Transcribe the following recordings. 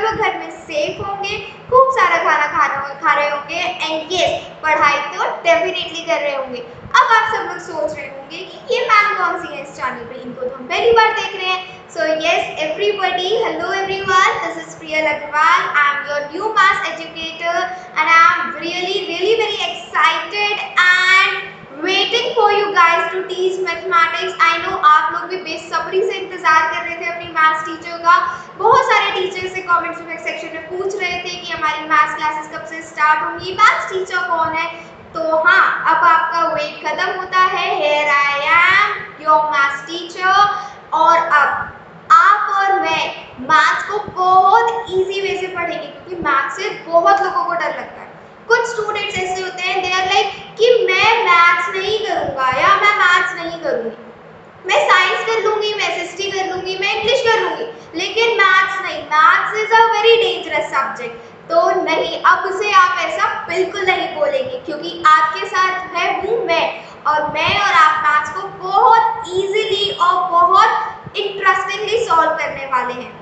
लोग घर में सेफ होंगे, खूब सारा खाना खा रहे होंगे एंड यस पढ़ाई तो डेफिनेटली कर रहे होंगे। अब आप सब लोग सोच रहे होंगे कि ये मैम कौन सी है इस चैनल पे, इनको तो हम पहली बार देख रहे हैं। So yes everybody, hello everyone, this is Priyal Agarwal, I am your new maths educator and I am really very excited and waiting for you guys to teach mathematics. I know आप लोग भी बेसब्री से इंतजार कर रहे थे अपनी मैथ्स टीचर का। बहुत सारे टीचर से कमेंट सेक्शन में पूछ रहे थे कि हमारी मैथ्स क्लासेस कब से स्टार्ट होंगी, मैथ्स टीचर कौन है। तो हाँ, अब आपका वेट खत्म होता है। Here I am your maths teacher और अब आप और मैं मैथ्स को बहुत इजी वे से पढ़ेंगे, क्योंकि मैथ्स से बहुत लोगों को डर लगता है। कुछ स्टूडेंट्स ऐसे होते हैं, दे आर लाइक कि मैं मैथ्स नहीं करूंगा या मैं मैथ्स नहीं करूंगी, मैं साइंस कर लूंगी, मैं एसएसटी कर लूंगी, मैं इंग्लिश कर लूंगी, लेकिन मैथ्स नहीं। Maths is a very dangerous subject. तो नहीं, अब से आप ऐसा बिल्कुल नहीं बोलेंगे, क्योंकि आपके साथ है हूँ मैं और आप मैथ्स को बहुत इजीली और बहुत इंटरेस्टिंगली सॉल्व करने वाले हैं।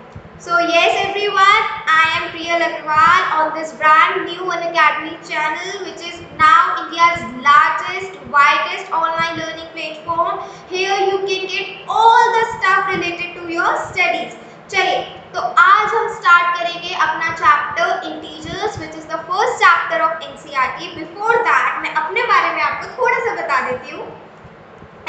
So yes everyone, I am Priyal Agrawal on this brand new Unacademy channel, which is now India's largest, widest online learning platform. Here you can get all the stuff related to your studies. चलिए, तो आज हम start करेंगे अपना chapter integers, which is the first chapter of NCERT. Before that, मैं अपने बारे में आपको थोड़ा सा बता देती हूँ.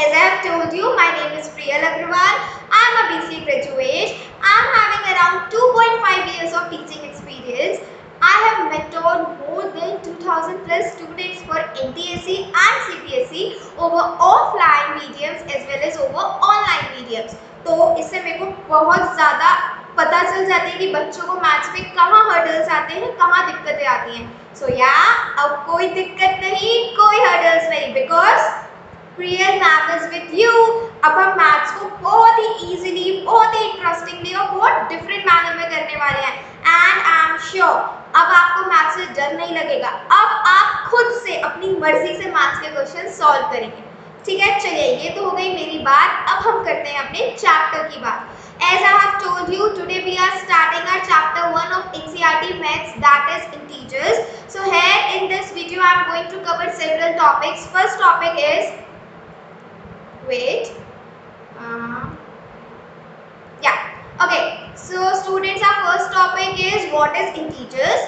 As I have told you, my name is Priyal Agrawal. I am a BCA graduate. I am having around 2.5 years of teaching experience. I have mentored more than 2000 plus students for NTSC and CBSE over offline mediums as well as over online mediums. तो इससे मेरे को बहुत ज़्यादा पता चल जाती है कि बच्चों को मैथ्स में कहाँ हर्डल्स आते हैं, कहाँ दिक्कतें आती हैं. सो अब कोई दिक्कत नहीं, कोई हर्डल्स नहीं, because Priyal ma'am is with you. अब हम मैथ्स को बहुत ही इजीली, बहुत ही इंटरेस्टिंगली और बहुत डिफरेंट मैनर में करने वाले हैं. एंड आई एम श्योर अब आपको मैथ्स से डर नहीं लगेगा. अब आप खुद से अपनी मर्जी से मैथ्स के क्वेश्चन सॉल्व करेंगे. ठीक है, चलिए ये तो हो गई मेरी बात. अब हम करते हैं अपने चैप्टर की बात. As I have told you, today we are starting our chapter 1 of NCERT Maths, that is integers. So here in this video I am going to cover several topics. First topic is okay, so students, our first topic is what is integers.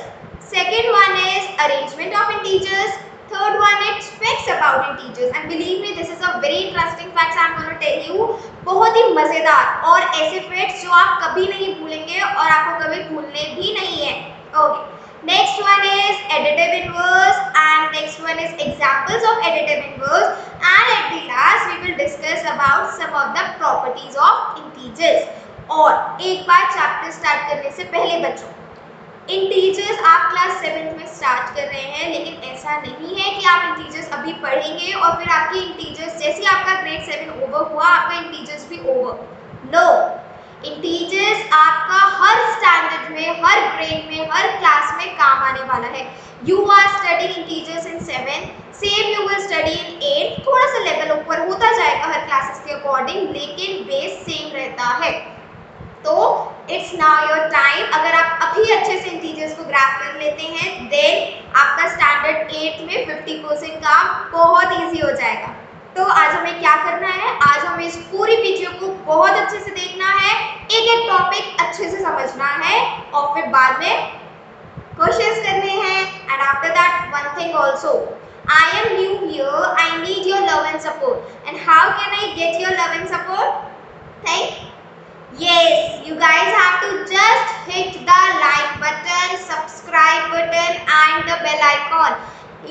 Second one is arrangement of integers. Third one is facts about integers, and believe me, this is a very interesting facts I am going to tell you. बहुत ही मजेदार और ऐसे facts जो आप कभी नहीं भूलेंगे और आपको कभी भूलने भी नहीं है. Okay, next one is additive inverse and next one is examples of additive inverse, and at the last we will discuss about some of the properties of integers. और एक बार चैप्टर स्टार्ट करने से पहले बच्चों, इंटीजर्स आप class 7th में start कर रहे हैं, लेकिन ऐसा नहीं है कि आप इंटीजर्स अभी पढ़ेंगे और फिर आपकी इंटीजर्स जैसे ही आपका ग्रेड 7 ओवर हुआ आपका इंटीजर्स भी ओवर. नो, इंटीजर्स आपका हर स्टैंडर्ड में, हर ग्रेड में, हर क्लास में काम आने वाला है. You are studying integers in 7, same you will study in 8. थोड़ा सा लेवल ऊपर होता जाएगा हर क्लासेस के अकॉर्डिंग, लेकिन बेस सेम रहता है. तो इट्स नाउ योर टाइम. अगर आप अभी अच्छे से इंटीजर्स को ग्रैप कर लेते हैं, देन आपका स्टैंडर्ड 8 में 50% काम बहुत इजी हो जाएगा. तो आज हमें क्या करना है, आज हमें इस पूरी वीडियो को बहुत अच्छे से देखना है, एक एक टॉपिक अच्छे से समझना है और फिर बाद में क्वेश्चंस करने हैं. And after that one thing also, I am new here, I need your love and support. And how can I get your love and support? Thank Yes, you guys have to just hit the like button, subscribe button and the bell icon.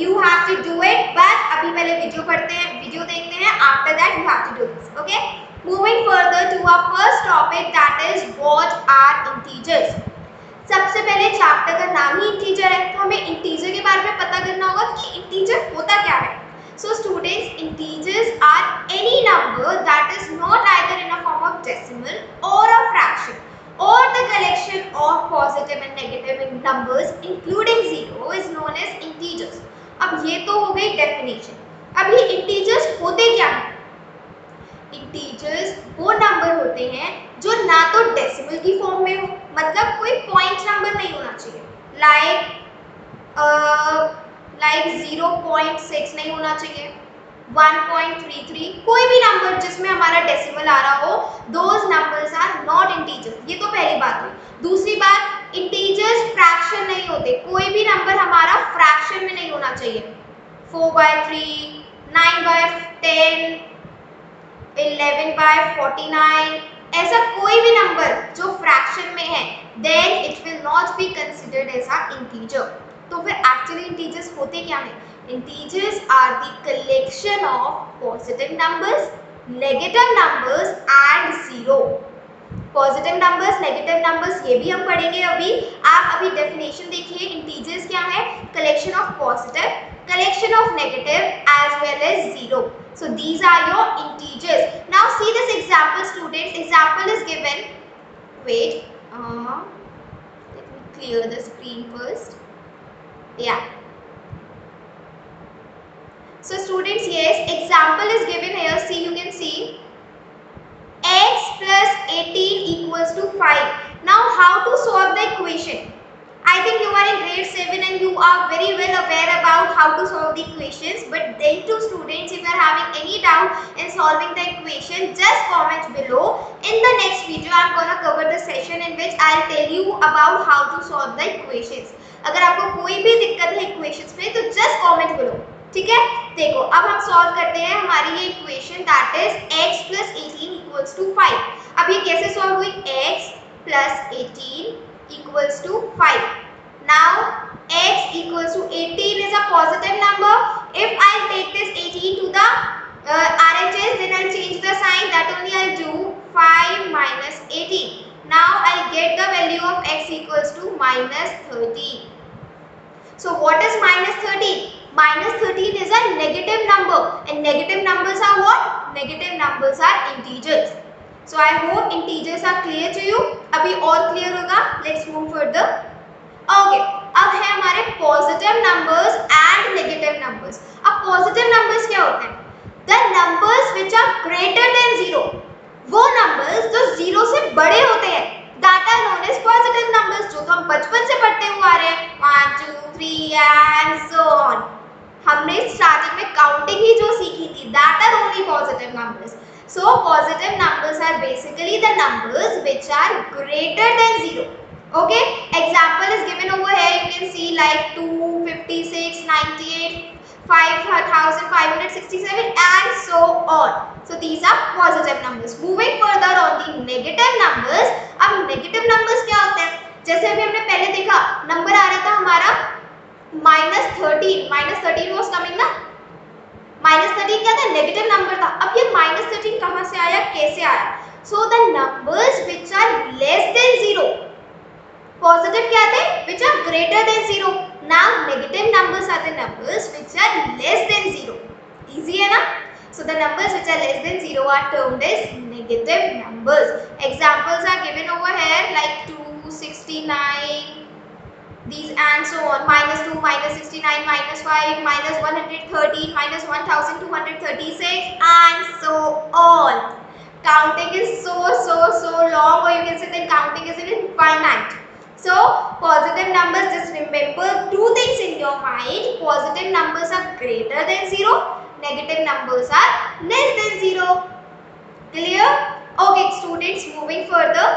You have to do it, but अभी पहले video पढ़ते हैं, video देखते हैं. After that you have to do this. Okay? Moving further to our first topic, that is what are integers. सबसे पहले chapter का नाम ही इंटीजर है, तो हमें इंटीजर के बारे में पता करना होगा कि इंटीजर होता क्या है. So students, integers are any number that is not either in a form of decimal or a fraction or the collection of positive and negative numbers including zero is known as integers. अब ये तो हो गई definition. अब ये integers होते क्या हैं? Integers वो नंबर होते हैं जो ना तो डेसिमल की फॉर्म में हो, मतलब कोई पॉइंट नंबर नहीं होना चाहिए, लाइक 0.6 नहीं होना चाहिए, 1.33, कोई भी नंबर जिसमें हमारा डेसिमल आ रहा हो, those numbers are not integers. ये तो पहली बात हुई। दूसरी बात, इंटीजर्स फ्रैक्शन नहीं होते, कोई भी नंबर हमारा फ्रैक्शन में नहीं होना चाहिए। 4/3, 9/10, 11/49, ऐसा कोई भी नंबर जो फ्रैक्शन में है, then it will not be considered as a integer. तो फिर एक्चुअली इंटीजर्स होते क्या हैं? Integers are the collection of positive numbers, negative numbers and zero. Positive numbers, negative numbers, ये भी हम पढ़ेंगे अभी। आप अभी डेफिनेशन देखिए, इंटीजर्स क्या है? Collection of positive, collection of negative as well as zero. So these are your integers. Now see this example, students. Example is given. Wait, let me clear the screen first. Yeah. So students, yes, example is given here. See, you can see x plus 18 equals to 5. Now how to solve the equation? I think you are in grade 7 and you are very well aware about how to solve the equations, but then to students, if you are having any doubt in solving the equation, just comment below. In the next video I am going to cover the session in which I will tell you about how to solve the equations. अगर आपको कोई भी दिक्कत है equations में तो just comment below, ठीक है? देखो, अब हम सॉल्व करते हैं हमारी ये equation, that is x plus 18 equals to 5. अब ये कैसे सॉल्व हुई? x plus 18 equals to 5. Now x equals to 18 is a positive number. If I take this 18 to the RHS, then I'll change the sign. That only I'll do 5 minus 18. Now I'll get the value of x equals to minus 13. So what is minus 13? Minus 13 is a negative number, and negative numbers are what? Negative numbers are integers. So I hope integers are clear to you. अभी और clear होगा. Let's move further. Okay. अब है हमारे positive numbers and negative numbers. अब positive numbers क्या होते हैं? The numbers which are greater than zero. वो numbers जो zero से बड़े होते हैं, that are known as positive numbers. जो तो हम बचपन से पढ़ते हुए आ रहे हैं, 1, 2, 3 and so on. हमने स्टार्टिंग में काउंटिंग ही जो सीखी थी, that are only positive numbers. So positive numbers are basically the numbers which are greater than zero. Okay, example is given over here. You can see like 2, 56, 98, 5567 and so on. So these are positive numbers. Moving further on the negative numbers. अब negative numbers क्या होते हैं? जैसे अभी हमने पहले देखा, number आ रहा था हमारा -13. -13 was coming ना? -13 क्या था? नेगेटिव नंबर था. अब ये -13 कहां से आया, कैसे आया? So the numbers which are less than 0. Positive क्या थे? Which are greater than 0. Now negative numbers are the numbers which are less than 0. Easy है ना? So the numbers which are less than 0 are termed as negative numbers. Examples are given over here like 269, these and so on, -2, -69, -5, -113, -1236 and so on. Counting is so long, or you can say that counting is infinite. So positive numbers, just remember two things in your mind. Positive numbers are greater than 0, negative numbers are less than 0. Clear? Okay students, moving further.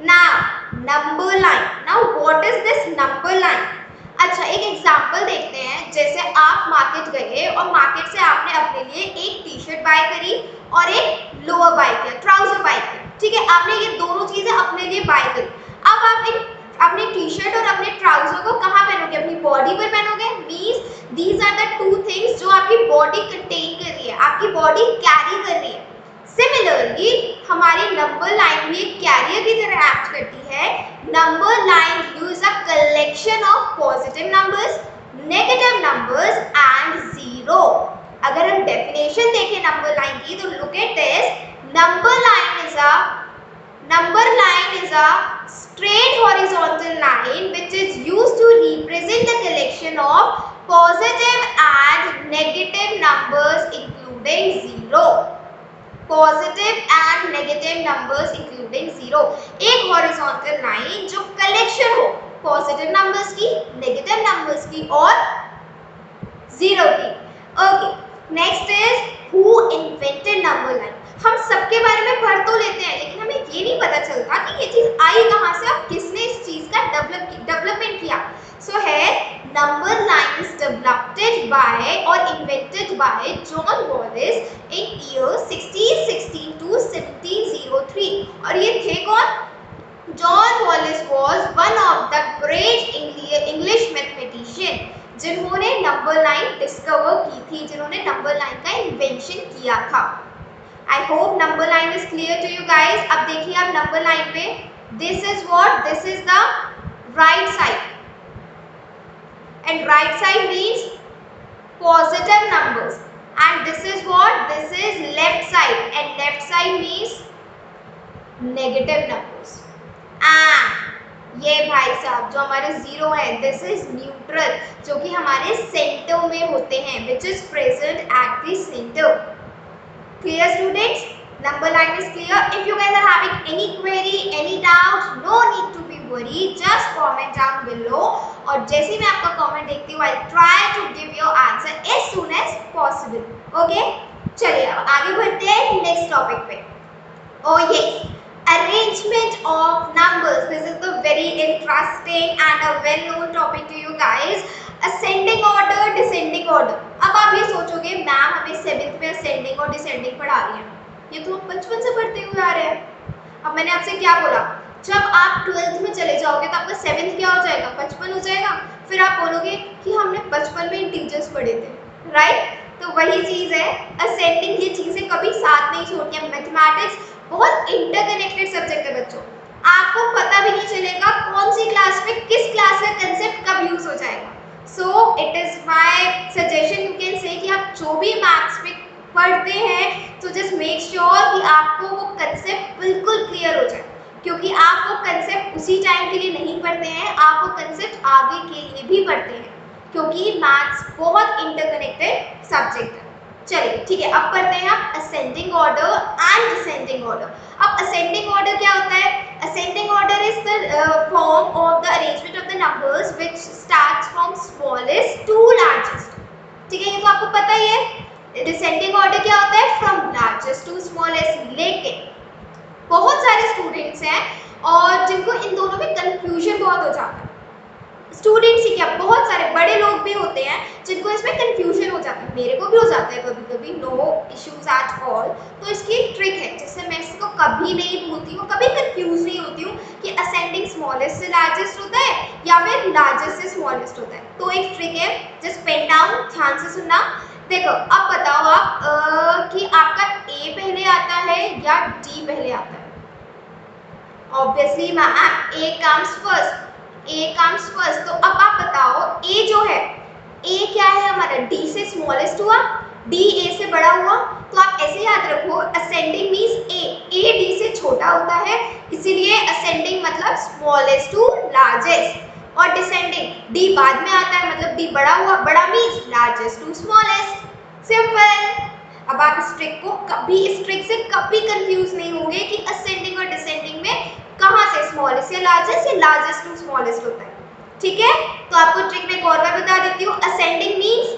Now number line. Now what is this number line? अच्छा, एक example देखते हैं. जैसे आप market गए और market से आपने अपने लिए एक टी शर्ट बाय करी और एक लोअर बाय किया, ट्राउजर बाय किया, ठीक है? आपने ये दोनों चीजें अपने लिए बाय करी. अब आप अपनी टी शर्ट और अपने ट्राउजर को कहाँ पहनोगे? अपनी बॉडी पर पहनोगे. Means these are the two things जो आपकी बॉडी कंटेन कर रही है, आपकी बॉडी कैरी कर रही है. सिमिलरली हमारी नंबर लाइन भी एक कैरियर की तरह एक्ट करती है. Number line use a collection of positive numbers, negative numbers and zero. अगर हम डेफिनेशन देखें नंबर लाइन की तो look at this. Number line is a straight horizontal line which is used to represent the collection of positive and negative numbers including zero. Positive and negative numbers including zero. एक horizontal line जो collection हो positive numbers की, negative numbers की और zero की। Okay, next is who invented number line. हम सबके बारे में पढ़ तो लेते हैं लेकिन हमें ये नहीं पता चलता कि ये चीज आई कहाँ से और किसने इस चीज का डेवलपमेंट किया। सो है number line is developed by और invented by John Wallis in year 1616 to 1703। और ये थे कौन? John Wallis was one of the great English mathematician जिन्होंने नंबर लाइन डिस्कवर की थी, जिन्होंने नंबर लाइन का इन्वेंशन किया था। I hope number line is clear to you guys. अब देखिए आप नंबर लाइन पे, this is what, this is the right side and right side means positive numbers and this is what, this is left side and left side means negative numbers. ये भाई साहब जो हमारे zero है, this is neutral जो कि हमारे centre में होते हैं, which is present at the centre. Clear students? Number line is clear. If you guys are having any query, any doubt, no need to be worried, just comment down below और जैसे मैं आपका comment देखती हूँ I try to give your answer as soon as possible. Okay, चलिए अब आगे बढ़ते हैं नेक्स्ट टॉपिक पे। Oh yes, arrangement of numbers. This is the very interesting and a well-known topic to you guys. Ascending order, descending order. अब आप ये सोचोगे मैम हमें 7th में ascending और descending पढ़ा रही हैं, ये तो हम बचपन से पढ़ते हुए आ रहे हैं। अब मैंने आपसे क्या बोला, जब आप 12th में चले जाओगे तो आपका 7th क्या हो जाएगा? बचपन हो जाएगा। फिर आप बोलोगे कि हमने बचपन में इंटीजर्स पढ़े थे, राइट? तो वही चीज़ है, असेंडिंग ये चीज़ें कभी साथ नहीं छोड़ती हैं। मैथमेटिक्स बहुत इंटरकनेक्टेड सब्जेक्ट है बच्चों, आपको पता भी नहीं चलेगा कौन सी क्लास में किस क्लास का कंसेप्ट कब यूज हो जाएगा। So it is my suggestion, you can say कि आप जो भी मैथ्स में पढ़ते हैं तो जस्ट मेक श्योर कि आपको वो कंसेप्ट बिल्कुल क्लियर हो जाए, क्योंकि आप वो कंसेप्ट उसी टाइम के लिए नहीं पढ़ते हैं, आप वो कंसेप्ट आगे के लिए भी पढ़ते हैं, क्योंकि मैथ्स बहुत इंटरकनेक्टेड सब्जेक्ट है। चलिए ठीक है, अब पढ़ते हैं हम ascending order and descending order. अब असेंडिंग ऑर्डर क्या होता है? Ascending order is the form of the arrangement of the numbers which starts from smallest to largest. ठीक है, ये तो आपको पता ही है। डिसेंडिंग ऑर्डर क्या होता है? From largest to smallest. लेकिन बहुत सारे स्टूडेंट्स हैं और जिनको इन दोनों में कंफ्यूजन बहुत हो जाता है। स्टूडेंट्स ही क्या, बहुत सारे बड़े लोग भी होते हैं जिनको इसमें कंफ्यूजन हो जाता है, मेरे को भी हो जाता है कभी कभी, नो इश्यूज एट ऑल। तो इसकी एक ट्रिक है जिससे मैं इसको कभी नहीं भूलती हूँ, कभी कंफ्यूज नहीं होती हूँ कि असेंडिंग स्मॉलेस्ट से लार्जेस्ट होता है या फिर लार्जेस्ट से स्मॉलेस्ट होता है। तो एक ट्रिक है, जस्ट पेन डाउन, ध्यान से सुनना। देखो अब बताओ आप कि आपका ए पहले आता है या डी पहले आता है? Obviously ma'am A comes first, A comes first। तो अब आप बताओ A जो है, A क्या है हमारा? D से स्मॉलेस्ट हुआ, D A से बड़ा हुआ। तो आप ऐसे याद रखो, असेंडिंग मीन्स A D से छोटा होता है, इसीलिए असेंडिंग मतलब स्मॉलेस्ट टू लार्जेस्ट, और डिसेंडिंग D बाद में आता है मतलब D बड़ा हुआ, बड़ा means largest to smallest. Simple. अब आप इस ट्रिक को कभी, इस ट्रिक से कभी कंफ्यूज नहीं होंगे कि असेंडिंग और डिसेंडिंग में कहाँ से स्मॉलेस्ट या लार्जेस्ट टू स्मॉलेस्ट होता है। ठीक है, तो आपको ट्रिक में एक और बार बता देती हूँ। असेंडिंग मीन्स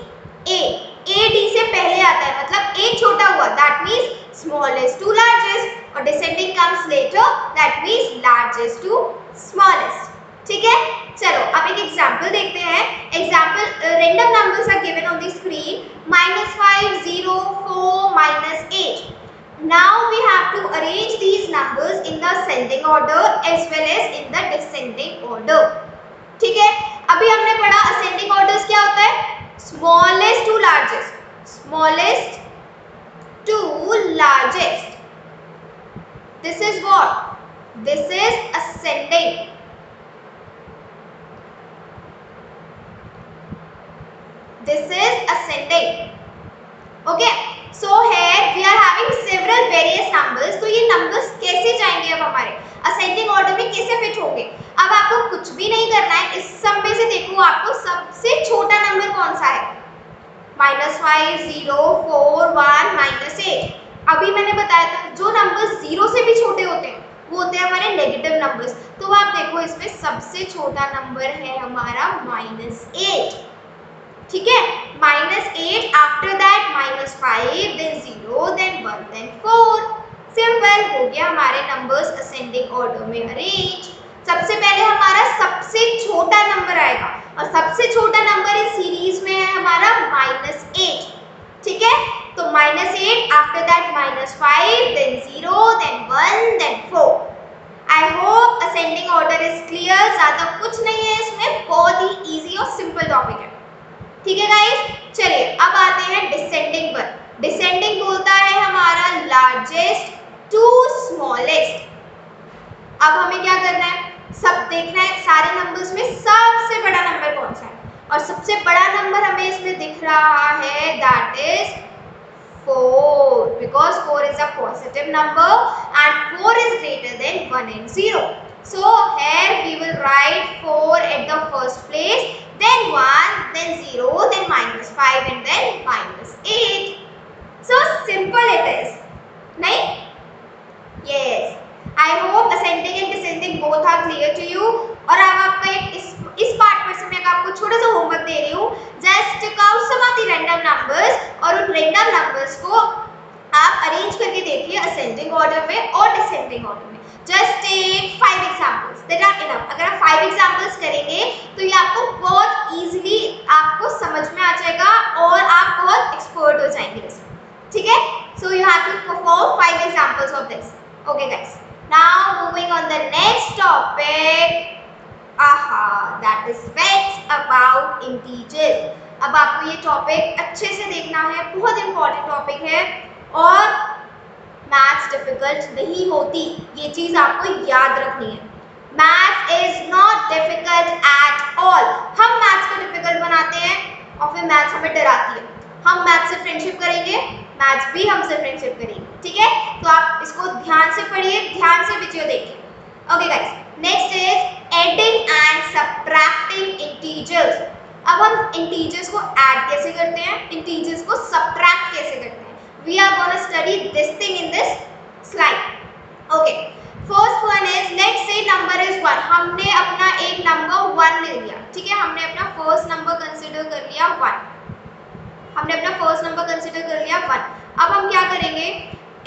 ए डी से पहले आता है मतलब ए छोटा हुआ, that means smallest to largest, और descending comes later, that means largest to smallest. ठीक है, चलो अब एक एग्जांपल देखते हैं। Example, random numbers are given on the screen, -5, 0, 4, -8। Now we have to arrange these numbers in the ascending order as well as in the descending order। ठीक है, अभी हमने पढ़ा ascending orders क्या होता है? Smallest to largest, smallest to largest। This is what? This is ascending। This is ascending। Okay, so here we are having several various numbers। तो ये numbers कैसे जाएंगे अब हमारे ascending order में, कैसे फिट होंगे? अब आपको कुछ भी नहीं करना है, इस सब में से देखो आपको सबसे छोटा नंबर कौन सा है? -5, 0, 4, 1, -8। अभी मैंने बताया था जो नंबर्स 0 से भी छोटे होते हैं वो होते हैं हमारे नेगेटिव नंबर्स। तो आप देखो इसमें सबसे छोटा नंबर है हमारा -8, ठीक है, -8, after that -5, then 0, then 1, then 4। Simple हो गया हमारे नंबर्स असेंडिंग ऑर्डर में अरेंज। सबसे पहले हमारा सबसे छोटा नंबर आएगा और सबसे छोटा नंबर इस सीरीज में है हमारा -8, ठीक है। तो -8, after that -5, then 0, then 1, then 4। I hope ascending order is clear. ज्यादा कुछ नहीं है इसमें, बहुत ही इजी और सिंपल टॉपिक है, ठीक है गाइस। चलिए अब आते हैं डिसेंडिंग पर। डिसेंडिंग बोलता है हमारा लार्जेस्ट टू स्मॉलेस्ट। अब हमें क्या करना है, सब देखना है सारे नंबर्स में सबसे बड़ा नंबर कौन सा है, और सबसे बड़ा नंबर हमें इसमें दिख रहा है that is 4, because 4 is a positive number and 4 is greater than 1 and 0. So here we will write 4 at the first place, then 1, then 0, then -5 and then -8. So simple it is, nahi? Yes. I hope ascending and descending both are clear to you. और अब आपका एक इस part पर से मैं आपको छोटा सा होमवर्क दे रही हूँ। Just count some of the random numbers और उन रैंडम नंबर्स को आप अरेंज करके देखिए असेंडिंग ऑर्डर में और डिसेंडिंग ऑर्डर में। Just take 5 examples, that are enough. अगर आप 5 एग्जांपल्स करेंगे तो ये आपको बहुत इजीली आपको समझ में आ जाएगा और आप बहुत एक्सपर्ट हो जाएंगे इसमें, ठीक है। So you have to perform 5 examples of this. Okay guys, now moving on the next topic, that is facts about integers। अब आपको ये टॉपिक अच्छे से देखना है, बहुत इंपॉर्टेंट टॉपिक है और मैथ्स डिफिकल्ट नहीं होती, ये चीज आपको याद रखनी है। Maths is not difficult at all. हम मैथ्स को डिफिकल्ट बनाते हैं और फिर मैथ्स हमें डराती है। हम मैथ्स से फ्रेंडशिप करेंगे, मैथ्स भी हमसे फ्रेंडशिप करेंगे, ठीक है। तो आप इसको ध्यान से पढ़िए, ध्यान से वीडियो देखिए। Okay guys, next is adding and subtracting integers. अब हम इंटीजर्स को ऐड कैसे करते हैं, इंटीजर्स को सब्ट्रैक्ट कैसे करते हैं, we are gonna study this thing in this slide. Okay, first one is let's say number is 1। हमने अपना एक नंबर 1 ले लिया, ठीक है, हमने अपना फर्स्ट नंबर कंसीडर कर लिया 1, हमने अपना फर्स्ट नंबर कंसीडर कर लिया 1। अब हम क्या करेंगे,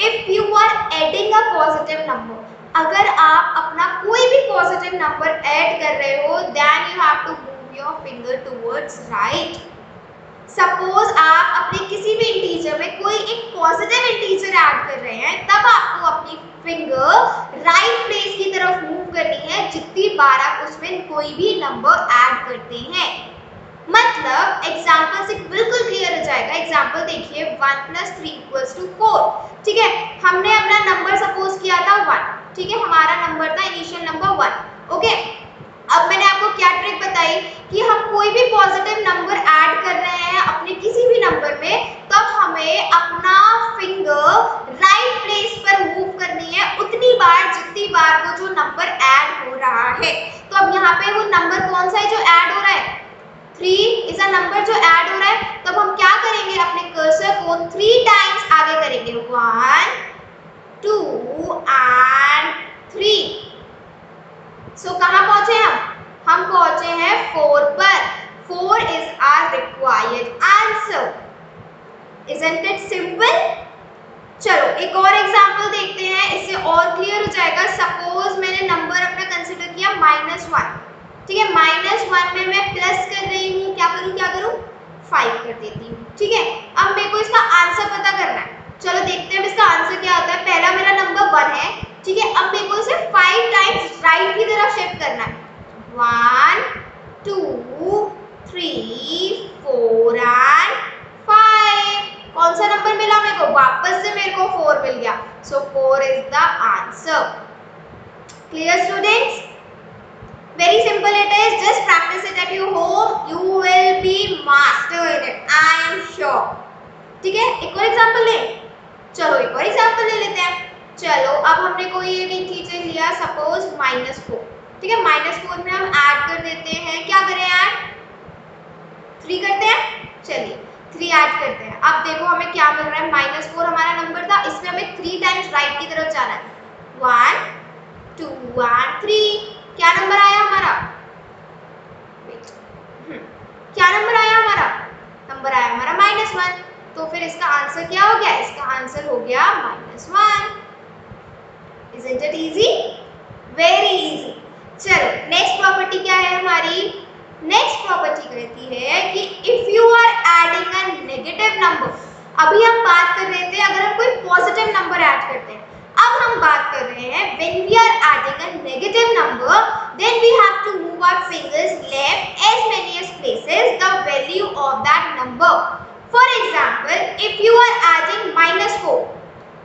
if you are adding a positive number, अगर आप अपना कोई भी पॉजिटिव नंबर ऐड कर रहे हो, then you have to move your finger towards right. Suppose आप अपने किसी भी इंटीजर में कोई एक पॉजिटिव इंटीजर ऐड कर रहे हैं, तब आपको अपनी फिंगर राइट प्लेस की तरफ मूव करनी है जितनी बार आप उसमें कोई भी नंबर ऐड करते हैं। मतलब एग्जाम्पल से बिल्कुल क्लियर हो जाएगा। एग्जाम्पल देखिए, 1 + 3 = 4, ठीक है। हमने अपना नंबर सपोज किया था 1, ठीक है, हमारा नंबर था इनिशियल नंबर 1। ओके, अब मैंने आपको क्या ट्रिक बताई कि हम कोई भी पॉजिटिव नंबर ऐड कर रहे हैं अपने किसी भी नंबर में, तब हमें अपना फिंगर राइट प्लेस पर मूव करनी है उतनी बार जितनी बार वो जो नंबर ऐड हो रहा है। तो अब यहाँ पे वो नंबर कौन सा है जो ऐड हो रहा है, 3 इज अ नंबर जो ऐड हो रहा है। तब हम क्या करेंगे, अपने कर्सर को 3 टाइम्स आगे करेंगे, 1 2 and 3। सो कहाँ पहुंचे हम पहुंचे हैं 4 पर। 4 is our required answer, isn't it simple? चलो एक और एग्जांपल देखते हैं, इससे और क्लियर हो जाएगा। सपोज मैंने नंबर अपना कंसीडर किया -1, ठीक है, -1 में मैं प्लस कर रही हूँ, क्या करूँ 5 कर देती हूँ, ठीक है। अब मेरे को इसका आंसर पता करना है, चलो देखते हैं इसका आंसर क्या होता है। पहला मेरा नंबर 1 है, ठीक है, अब मेरे को इसे 5 टाइम्स राइट की तरफ शिफ्ट करना है, 1 2 3 4 and 5। कौन सा नंबर मिला मेरे को, वापस से मेरे को 4 मिल गया। सो 4 is the answer. Clear students? Very simple it is, just practice it at your home, you will be master in it, I am sure। ठीक है, एक और एग्जांपल ले, चलो एक और एग्जांपल ले लेते हैं। चलो अब हमने कोई एक इंटीजर लिया, सपोज -4, ठीक है, -4 में हम ऐड कर देते हैं, क्या करें ऐड, 3 करते हैं। चलिए 3 ऐड करते हैं। अब देखो हमें क्या मिल रहा है, -4 हमारा नंबर था, इसमें हमें 3 टाइम्स राइट की तरफ जाना है। 1 2 एंड 3। क्या नंबर आया हमारा? क्या नंबर आया हमारा? नंबर आया हमारा -1। तो फिर इसका आंसर क्या हो गया? इसका आंसर हो गया -1। Isn't it easy? Very easy. चलो नेक्स्ट प्रॉपर्टी क्या है हमारी? नेक्स्ट प्रॉपर्टी कहती है कि if you are adding a negative number, अभी हम बात कर रहे थे अगर हम कोई पॉजिटिव नंबर ऐड करते हैं, अब हम बात कर रहे हैं when we are adding a negative number, then we have to move our fingers left as many as places the value of that number. For example, if you are adding -4,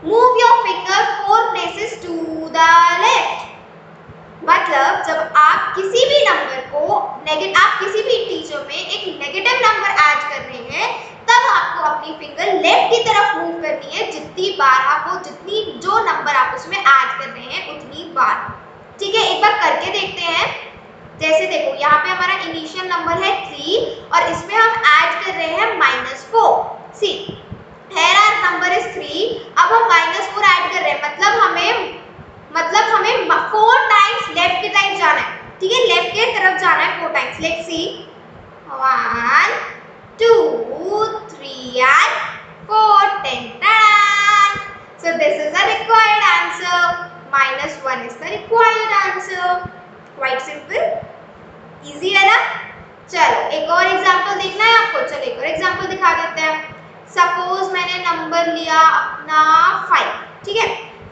move your finger 4 places to the left। मतलब जब आप किसी भी number को आप किसी भी integer में एक नेगेटिव नंबर ऐड कर रहे हैं, तब आपको अपनी फिंगर लेफ्ट की तरफ मूव करनी है, जितनी बार आपको जो नंबर आप उसमें ऐड कर रहे हैं उतनी बार। ठीक है, एक बार करके देखते हैं। जैसे देखो यहाँ पे हमारा इनिशियल नंबर है 3 और इसमें हम ऐड कर रहे हैं -4। सी here our number is 3, अब हम -4 ऐड कर रहे हैं, मतलब हमें 4 टाइम्स लेफ्ट की तरफ जाना है। ठीक है, लेफ्ट की तरफ जाना है 4 times. Let's see 1 2 3 and 4 10 so this is the required answer। -1 is the required answer। quite simple, easy है ना? चलो एक और एग्जांपल देखना है आपको, चलो एक और एग्जांपल दिखा देते हैं। सपोज मैंने नंबर लिया अपना 5, ठीक है,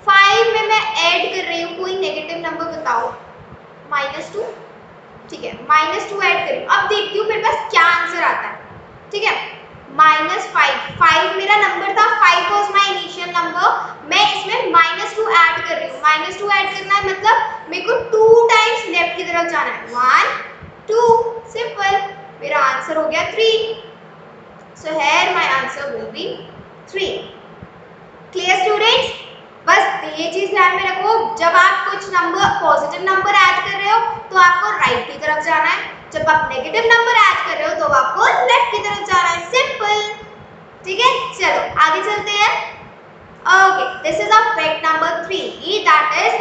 5 में मैं ऐड कर रही हूँ कोई नेगेटिव नंबर, बताओ, -2। ठीक है, -2 ऐड कर रही हूँ, अब देखती हूँ मेरे पास क्या आंसर आता है। ठीक है, -5 मेरा नंबर था, 5 वाज माय इनिशियल नंबर, मैं इसमें -2 ऐड कर रही हूँ। -2 ऐड करना है मतलब मेरे को 2 टाइम्स लेफ्ट की तरफ जाना है, 1 2, सिंपल, मेरा आंसर हो गया 3। So here my answer will be 3। Clear students? बस ये चीज ध्यान में रखो, जब आप कुछ नंबर पॉजिटिव नंबर ऐड कर रहे हो तो आपको राइट की तरफ जाना है, जब आप नेगेटिव नंबर ऐड कर रहे हो तो आपको लेफ्ट की तरफ जाना है, सिंपल। ठीक है, चलो आगे चलते हैं। Okay, this is a fact number 3, that is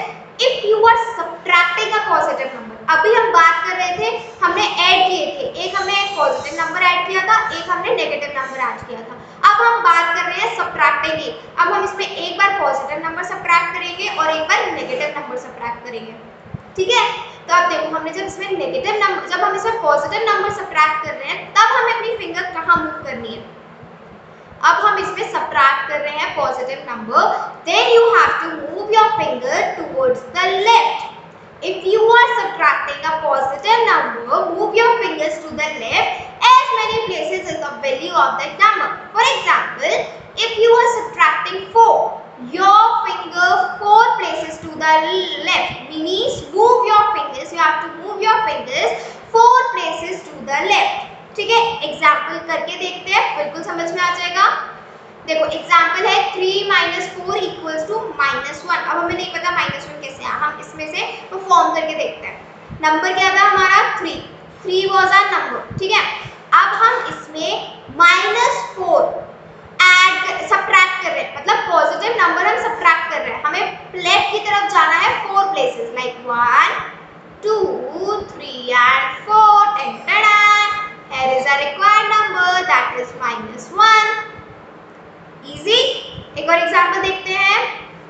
if you are subtracting a positive number. अभी हम बात कर रहे थे, हमने ऐड किए थे, एक हमने एक पॉजिटिव नंबर ऐड किया था, एक हमने नेगेटिव नंबर ऐड किया था। अब हम बात कर रहे हैं सब्ट्रैक्टिंग की। अब हम इसमें एक बार पॉजिटिव नंबर सब्ट्रैक्ट करेंगे और एक बार नेगेटिव नंबर सब्ट्रैक्ट करेंगे। ठीक है, तो अब देखो हमने जब हम इसमें पॉजिटिव नंबर सब्ट्रैक्ट कर रहे हैं, तब हमें अपनी फिंगर कहाँ मूव करनी है? अब हम इसमें सब्ट्रैक्ट कर रहे हैं positive number, then you have to move your finger towards the left. If you are subtracting a positive number, move your fingers to the left as many places as the value of that number. For example, if you are subtracting 4, your finger 4 places to the left, means move your fingers, you have to move your fingers 4 places to the left. ठीक है, example करके देखते हैं, बिल्कुल समझ में आ जाएगा। देखो एग्जाम्पल है 3 - 4 इक्वल्स टू -1। अब हमें नहीं पता -1 कैसे आया, हम इसमें से तो फॉर्म करके देखते हैं। नंबर क्या था हमारा? 3 वाज आवर नंबर। ठीक है, अब हम इसमें -4 ऐड सब्ट्रैक्ट कर रहे हैं, मतलब पॉजिटिव नंबर हम सब्ट्रैक्ट कर रहे हैं, हमें लेफ्ट की तरफ जाना है 4 places, like 1 2 3 and 4 here is a required number, that is -1। Easy. एक और एग्जांपल देखते हैं।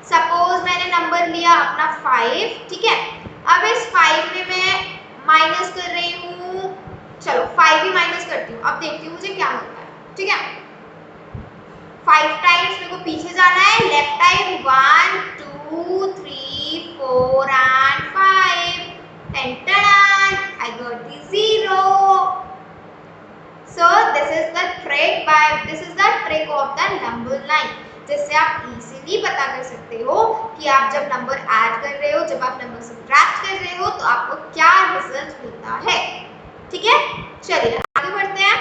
सपोज मैंने नंबर लिया अपना 5, ठीक है, अब इस 5 में मैं माइनस कर रही हूँ, चलो 5 ही माइनस करती हूँ, अब देखती हूँ मुझे क्या मिलता है। ठीक है, 5 टाइम्स मेरे को पीछे जाना है, left time 1 2 3 4 and 5 I got the 0। So this is the trick of the number line, जिससे आप इजीली पता कर सकते हो कि आप जब नंबर ऐड कर रहे हो, जब आप नंबर सब्ट्रैक्ट कर रहे हो तो आपको क्या रिजल्ट मिलता है। ठीक है, चलिए आगे बढ़ते हैं।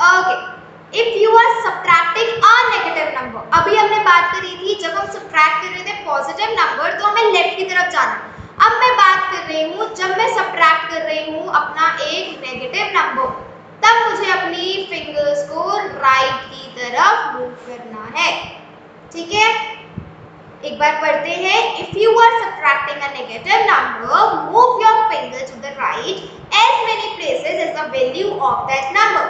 Okay, if you are subtracting a negative number, अभी हमने बात करी थी जब हम सब्ट्रैक्ट कर रहे थे पॉजिटिव नंबर तो हमें लेफ्ट की तरफ जाना। अब मैं बात कर रही हूँ जब मैं सब्ट्रैक्ट कर रही हूँ अपना एक नेगेटिव नंबर, तब मुझे अपनी फिंगर्स को राइट की तरफ मूव करना है। ठीक है, एक बार पढ़ते हैं। If you are subtracting a negative number, move your finger to the right as many places as the value of that number.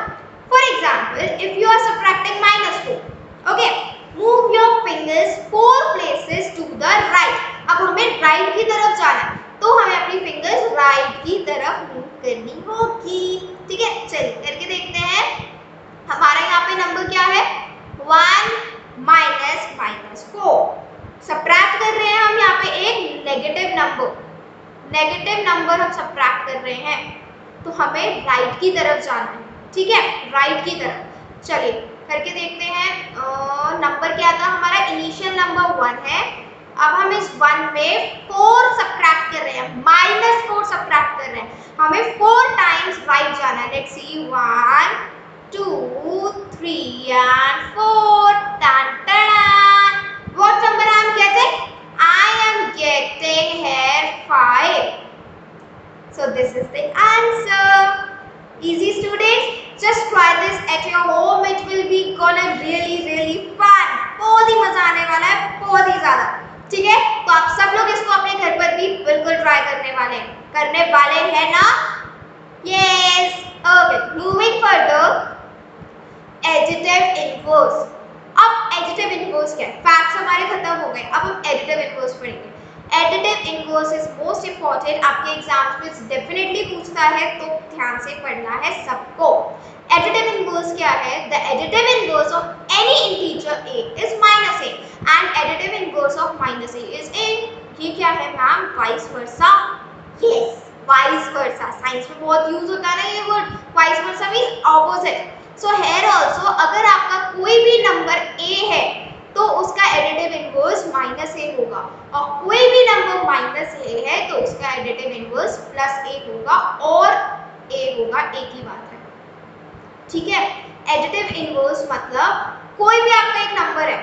For example, if you are subtracting -4, okay, move your fingers 4 places to the right. अब हमें right की तरफ जाना है, तो हमें अपनी fingers right की तरफ मूव करनी होगी। ठीक है, चलिए करके देखते हैं। हमारा यहाँ पे नंबर क्या है? 1 -4। सब्ट्रैक्ट कर रहे हैं हम यहाँ पे एक नेगेटिव नंबर हम सब्ट्रैक्ट कर रहे हैं, तो हमें राइट की तरफ जाना है। ठीक है, राइट की तरफ। चलिए करके देखते हैं। नंबर क्या था हमारा? इनिशियल नंबर 1 है। अब हम इस 1 में 4 सब्ट्रैक्ट कर रहे हैं, -4 सब्ट्रैक्ट कर रहे हैं। हमें 4 टाइम्स राइट जाना है। Let's see, 1 2 3 and 4। What number I am getting? I am getting here 5. So this is the answer. Easy students. Just try this at your home. It will be gonna really fun. बहुत ही मजा आने वाला है, बहुत ही ज्यादा। ठीक है, तो आप सब लोग इसको अपने घर पर भी बिल्कुल ट्राई करने वाले हैं ना? Yes. Okay. Moving further. Adjective inverse. अब एडिटिव इनवर्स क्या है? फैक्ट्स हमारे खत्म हो गए, अब हम एडिटिव इनवर्स पढ़ेंगे। Additive inverse is most important, आपके एग्जाम्स में डेफिनेटली पूछता है, तो ध्यान से पढ़ना है सबको। एडिटिव इनवर्स क्या है? The additive inverse of any integer a is -a and additive inverse of -a is a। ये क्या है ma'am? Vice versa. Yes, vice versa. Science में बहुत यूज होता है ना ये word. Vice versa means opposite. So here also, अगर आपका कोई भी नंबर a है तो उसका एडिटिव इनवर्स -a होगा, और कोई भी नंबर -a है तो उसका एडिटिव इनवर्स +a होगा, और a होगा, एक ही बात है। ठीक है, एडिटिव इनवर्स मतलब कोई भी आपका एक नंबर है,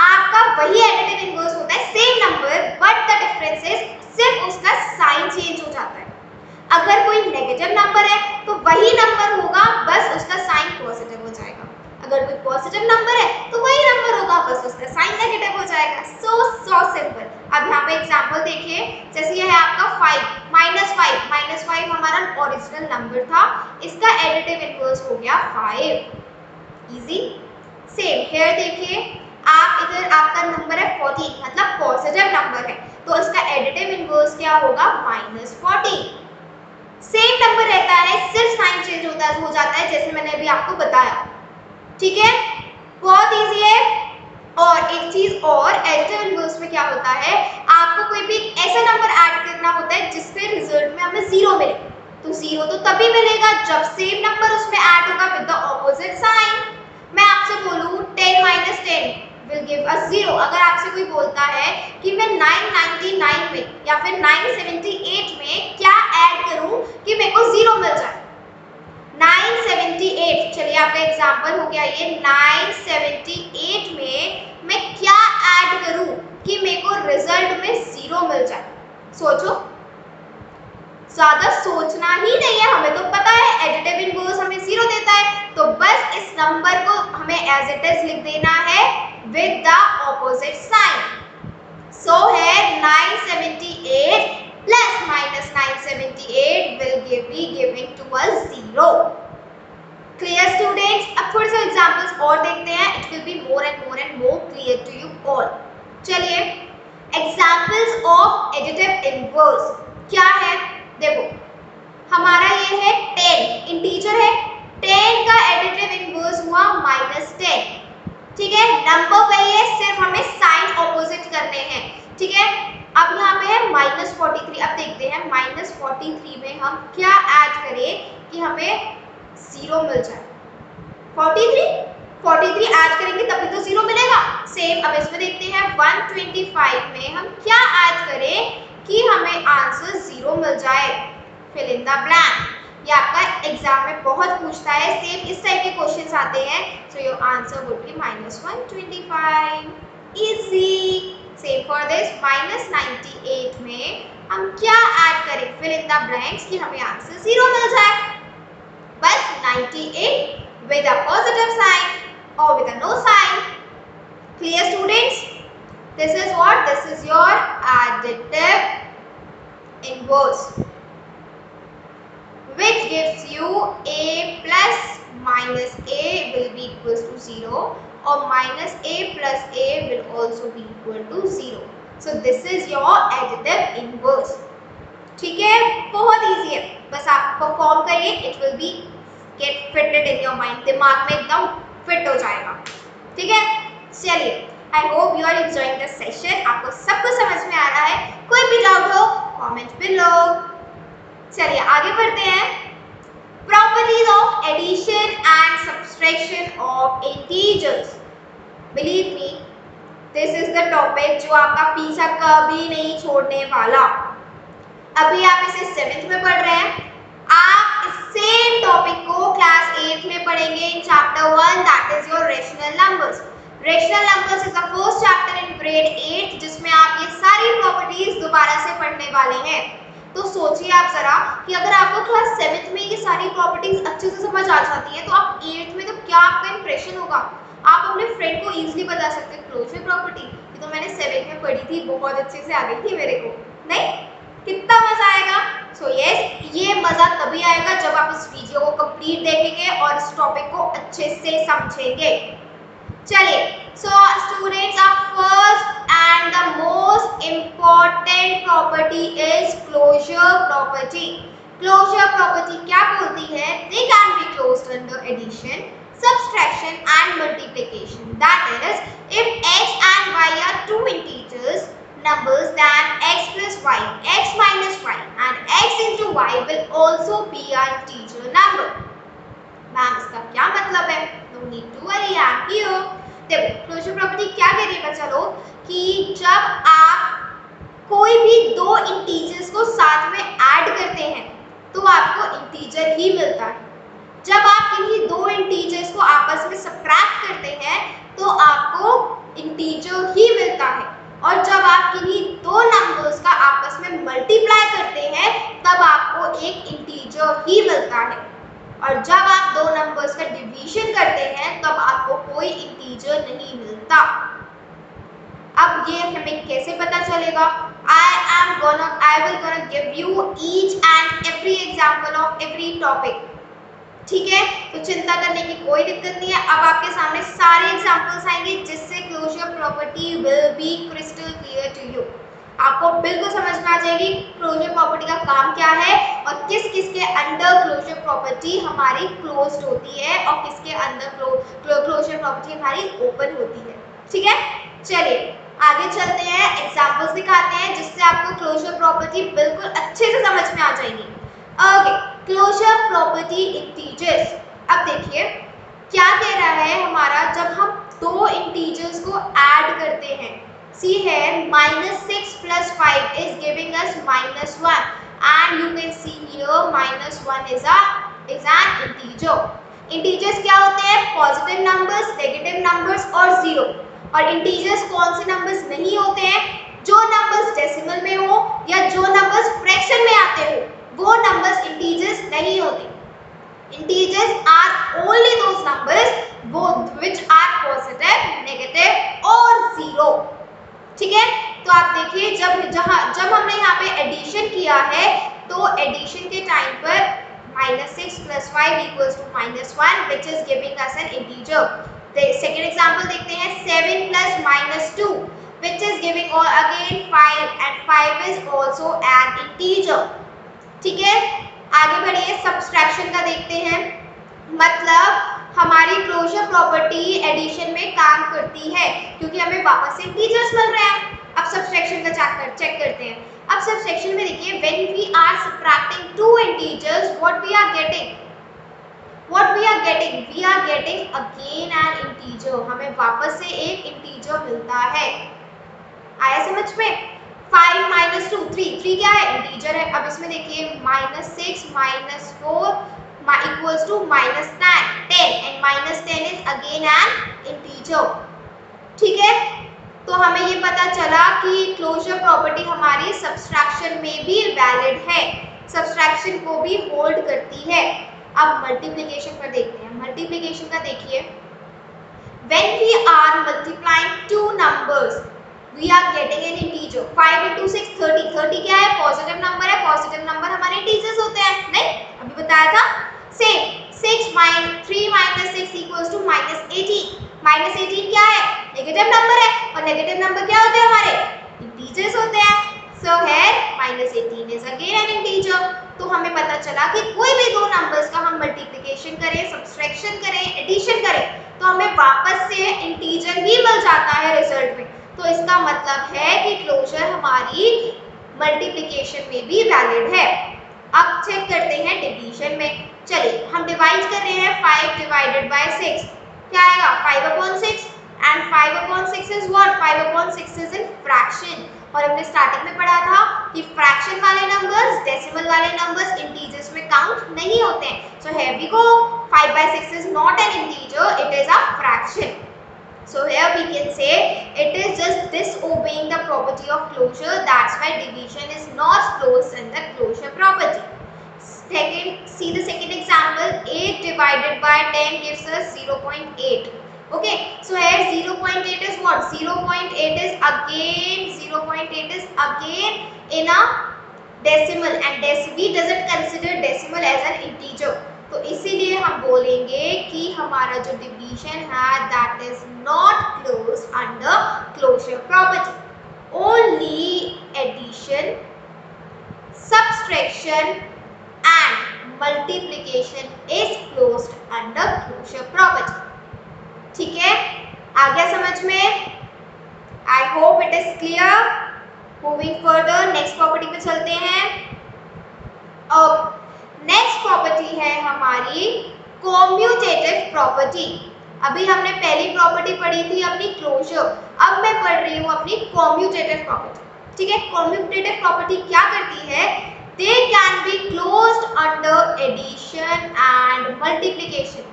आपका वही एडिटिव इनवर्स होता है, same number, but the difference is सिर्फ उसका साइन चेंज हो जाता है। अगर कोई नेगेटिव नंबर है तो वही नंबर होगा, बस उसका साइन पॉजिटिव हो जाएगा। अगर कोई पॉजिटिव नंबर है तो वही नंबर होगा, बस उसका साइन नेगेटिव हो जाएगा। So simple. अब यहाँ पे एग्जांपल देखिए, जैसे ये है आपका 5 -5 हमारा ओरिजिनल नंबर था, इसका एडिटिव इनवर्स हो गया 5। इजी। सेम हेयर देखिए, आप इधर आपका नंबर है 14, मतलब पॉजिटिव नंबर है, तो इसका एडिटिव इनवर्स क्या होगा? -14। सेम नंबर रहता है, सिर्फ साइन चेंज हो जाता है, जैसे मैंने अभी आपको बताया। ठीक है, बहुत इजी है। और एक चीज और, एडिटिव इनवर्स में क्या होता है? आपको कोई भी ऐसा नंबर ऐड करना होता है जिससे रिजल्ट में हमें 0 मिले, तो 0 तो तभी मिलेगा जब सेम नंबर उसमें ऐड होगा विद द ऑपोजिट साइन। मैं आपसे बोलूं 10 - 10 will give us 0। अगर आपसे कोई बोलता है कि मैं 999 में या फिर 978 में क्या ऐड करूं कि मेरे को 0 मिल जाए? 978, चलिए आपका एग्जांपल हो गया ये। 978 में मैं क्या ऐड करूं कि मेरे को रिजल्ट में 0 मिल जाए? सोचो, ज्यादा सोचना ही नहीं है, हमें तो पता है एडिटिव इनवर्स हमें 0 देता है, तो बस इस नंबर को हमें एज इट इज लिख देना है with the opposite sign. So here 978 plus -978 will be giving to us 0. Clear students? अब थोड़े से एग्जांपल्स और देखते हैं, it will be more and more clear to you all. चलिए, एग्जांपल्स ऑफ एडिटिव इनवर्स क्या है? देखो, हमारा ये है 10, इंटीजर है, 10 का एडिटिव इनवर्स हुआ -10। ठीक है, नंबर वही है, सिर्फ हमें साइन ऑपोजिट करने हैं। ठीक है, अब यहाँ पे है -43। अब देखते हैं -43 में हम क्या ऐड करें कि हमें 0 मिल जाए। 43 ऐड करेंगे तभी तो 0 मिलेगा। सेम अब इसमें देखते हैं 125 में हम क्या ऐड करें कि हमें आंसर 0 मिल जाए। Fill in the blank. ये आपका एग्जाम में बहुत पूछता है, सेम इस टाइप के क्वेश्चंस आते हैं। So your answer would be -125। Easy. Same for this, -98 में हम क्या ऐड करें? फिल इन द ब्लैंक्स कि हमें आंसर 0 मिल जाए। बस 98 with a positive sign or with a no sign. Clear students? This is what? This is your additive inverse, which gives you a plus minus a will be equals to 0 or minus a plus a will also be equal to 0. So this is your additive inverse. ठीक है, बहुत easy है, बस आप perform करिए, it will be get fitted in your mind, दिमाग में एकदम फिट हो जाएगा. ठीक है, चलिए, I hope you are enjoying this session. आपको सब कुछ समझ में आ रहा है? कोई भी डाउट हो कमेंट बिलो. चलिए आगे बढ़ते हैं. Properties of addition and subtraction of integers. Believe me, this is the topic जो आपका पीछा कभी नहीं छोड़ने वाला. अभी आप इसे 7th में पढ़ रहे हैं, आप इस सेम टॉपिक को क्लास 8th में पढ़ेंगे in chapter 1, that is your rational numbers. Rational numbers is the first chapter in grade 8 जिसमें आप ये सारी प्रॉपर्टीज दोबारा से पढ़ने वाले हैं. तो सोचिए आप जरा कि अगर आपको क्लास 7th में ये सारी प्रॉपर्टीज अच्छे से समझ आ जाती है तो आप 8th में तो क्या आपका इंप्रेशन होगा. आप अपने फ्रेंड को इजीली बता सकते हैं क्लोजर प्रॉपर्टी, ये तो मैंने 7th में पढ़ी थी, बहुत अच्छे से आ गई थी मेरे को. नहीं, कितना मजा आएगा. सो यस, ये मजा तभी आएगा जब आप इस वीडियो को कंप्लीट देखेंगे और इस टॉपिक को अच्छे से समझेंगे. चलिए, so students, our first and the most important property is closure property. Closure property क्या बोलती है? They can be closed under addition, subtraction and multiplication. That is, if x and y are two integers numbers, then x plus y, x minus y and x into y will also be an integer number. Ma'am इसका क्या मतलब है? No need to worry, I am here. देखो, closure property क्या कह रही है बच्चा लोग कि जब आप कोई भी दो इंटीजर्स को साथ में ऐड करते हैं तो आपको इंटीजर ही मिलता है. जब आप किन्हीं दो इंटीजर्स को आपस में सबट्रैक्ट करते हैं तो आपको इंटीजर ही मिलता है. और जब आप किन्हीं दो नंबर्स का आपस में मल्टीप्लाई करते हैं तब आपको एक इंटीजर ही मिलता है. और जब आप दो नंबर्स का डिवीजन करते हैं तब आपको कोई इंटीजर नहीं मिलता. अब ये हमें कैसे पता चलेगा? I will gonna give you each and every example of every topic. ठीक है, तो चिंता करने की कोई दिक्कत नहीं है. अब आपके सामने सारे एग्जांपल्स आएंगे जिससे closure property will be crystal clear to you. आपको बिल्कुल समझ में आ जाएगी क्लोजर प्रॉपर्टी का काम क्या है और किस किस के अंडर क्लोजर प्रॉपर्टी हमारी क्लोज्ड होती है और किसके अंदर क्लोजर प्रॉपर्टी हमारी ओपन होती है. ठीक है, चलिए आगे चलते हैं, एग्जांपल्स दिखाते हैं जिससे आपको क्लोजर प्रॉपर्टी बिल्कुल अच्छे से समझ में आ जाएगी. Okay, closure property integers. अब देखिए क्या कह रहा है हमारा, जब हम दो इंटीजर्स को ऐड करते हैं. सी है -6 + 5 is giving us -1 and you can see here -1 is an integer. Integers क्या होते हैं? पॉजिटिव नंबर्स, नेगेटिव नंबर्स और 0. और इंटीजर्स कौन से नंबर्स नहीं होते हैं? जो नंबर्स डेसिमल में हो या जो नंबर्स फ्रैक्शन में आते हो वो नंबर्स इंटीजर्स नहीं होते. Integers are only those numbers which are positive, negative और 0. ठीक है, तो आप देखिए जब हमने यहाँ पे एडिशन किया है तो एडिशन के टाइम पर -6 + 5 = -1 which is giving us an integer. Second example देखते हैं, 7 + -2 which is giving again 5 and 5 is also an integer. ठीक है, आगे बढ़िए, सब्सट्रैक्शन का देखते हैं. मतलब हमारी क्लोजर प्रॉपर्टी एडिशन में काम करती है क्योंकि हमें वापस से इंटीजर्स मिल रहे हैं. अब सब्सट्रैक्शन का चेक करते हैं. अब सब्सट्रैक्शन में देखिए, when we are subtracting two integers what we are getting we are getting again an integer. हमें वापस से एक इंटीजर मिलता है. आया समझ में? 5 - 2 3 क्या है? इंटीजर है. अब इसमें देखिए -6 - 4 equals to -10 and -10 is again an integer. ठीक है, तो हमें ये पता चला कि क्लोजर प्रॉपर्टी हमारी सब्सट्रैक्शन में भी वैलिड है, सब्सट्रैक्शन को भी होल्ड करती है. अब मल्टीप्लिकेशन पर देखते हैं। मल्टीप्लिकेशन का देखिए, when we are multiplying two numbers we are getting an integer 5 into 6 30 30 क्या है? पॉजिटिव नंबर है। पॉजिटिव नंबर हमारे इंटीजर्स होते हैं, नहीं अभी बताया था। Same 6 minus 3 minus 6 equals to -18। -18 क्या है? नेगेटिव नंबर है, और नेगेटिव नंबर क्या होते हैं हमारे? इंटीजर्स होते हैं। So here -18 is again an integer. तो हमें पता चला कि कोई भी दो नंबर्स का हम मल्टीप्लिकेशन करें, सब्सट्रैक्शन करें, एडिशन करें तो हमें वापस से इंटीजर ही मिल जाता है रिजल्ट में। तो इसका मतलब है कि क्लोजर हमारी मल्टीप्लिकेशन में भी वैलिड है। अब चेक करते हैं डिवीजन में। चलिए हम डिवाइड कर रहे हैं 5 डिवाइडेड बाय 6, क्या आएगा? 5/6 and 5/6 is what? 5/6 is in fraction. और हमने स्टार्टिंग में पढ़ा था कि फ्रैक्शन वाले नंबर्स, डेसिमल वाले नंबर्स इंटीजर्स में काउंट नहीं होते हैं। So here we go, 5/6 is not an integer, it is a fraction. So here we can say it is just disobeying the property of closure. That's why division is not closed in the closure property. Second, see the second example. 8 divided by 10 gives us 0.8. Okay, so here 0.8 is what? 0.8 is again 0.8 is again in a decimal, and we doesn't consider decimal as an integer. तो इसीलिए हम बोलेंगे कि हमारा जो division है that is not close under closure property. Only addition, subtraction and multiplication is closed under closure property. ठीक है, आ गया समझ में? I hope it is clear. Moving further, next property पे चलते हैं। ओके, नेक्स्ट प्रॉपर्टी है हमारी कॉम्यूटेटिव प्रॉपर्टी। अभी हमने पहली प्रॉपर्टी पढ़ी थी अपनी क्लोजर, अब मैं पढ़ रही हूँ अपनी कॉम्यूटेटिव प्रॉपर्टी। ठीक है, कॉम्यूटेटिव प्रॉपर्टी क्या करती है? They can be closed under addition and multiplication.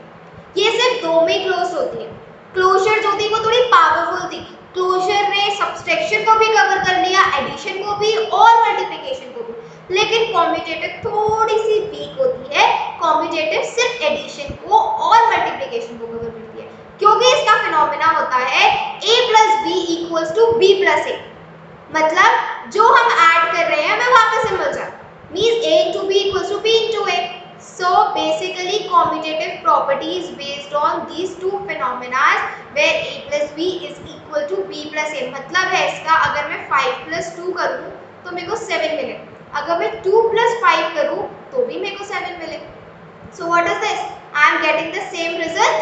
ये सिर्फ दो में क्लोज होती है। क्लोजर जो थी वो थोड़ी पावरफुल थी। क्लोजर ने सब्सट्रैक्शन को भी कवर कर लिया, एडिशन को भी और मल्टीप्लिकेशन को भी। लेकिन कॉम्यूटेटिव थोड़ी सी वीक होती है। कॉम्यूटेटिव सिर्फ एडिशन को और मल्टीप्लिकेशन को कवर करती है, क्योंकि इसका फिनोमेना होता है a + b = b + a। मतलब जो हम ऐड कर रहे हैं हमें वापस से मिल जाए, means a * b = b * a। So basically commutative property is based on these two phenomena where a + b is equal to b + a। मतलब है इसका, अगर मैं 5 + 2 करूँ तो मेरे को 7 मिले, अगर मैं 2 + 5 करूँ तो भी मेरे को 7 मिले। So what is this? I am getting the same result.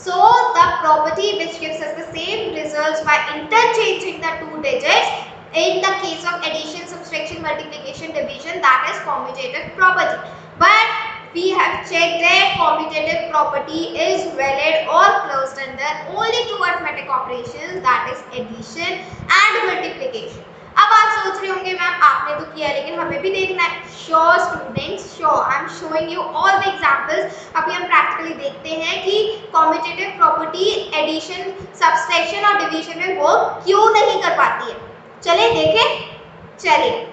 So the property which gives us the same results by interchanging the two digits in the case of addition, subtraction, multiplication, division, that is commutative property. But we have checked that commutative property is valid or closed under only two arithmetic operations, that is addition and multiplication. अब आप सोच रहे होंगे ma'am आपने तो किया लेकिन हमें भी देखना है। Sure students, sure, I am showing you all the examples. अभी हम प्रैक्टिकली देखते हैं कि कॉम्यूटेटिव प्रॉपर्टी एडिशन, सब्सट्रैक्शन और डिवीजन में वर्क क्यों नहीं कर पाती है। चलिए देखें, चलिए।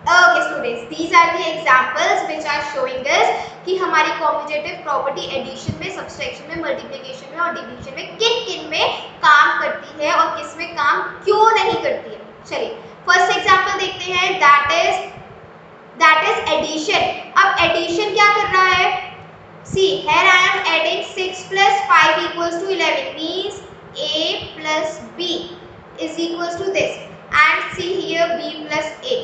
Okay students, these are the examples which are showing us कि हमारी कॉम्यूटेटिव प्रॉपर्टी एडिशन में, सब्सट्रैक्शन में, मल्टीप्लिकेशन में और डिवीजन में किन किन में काम करती है और किस में काम क्यों नहीं करती है। चलिए फर्स्ट एग्जांपल देखते हैं, दैट इज एडिशन। अब एडिशन क्या कर रहा है? See here I am adding 6 + 5 = 11 means a + b is equals to this, and see here b + a.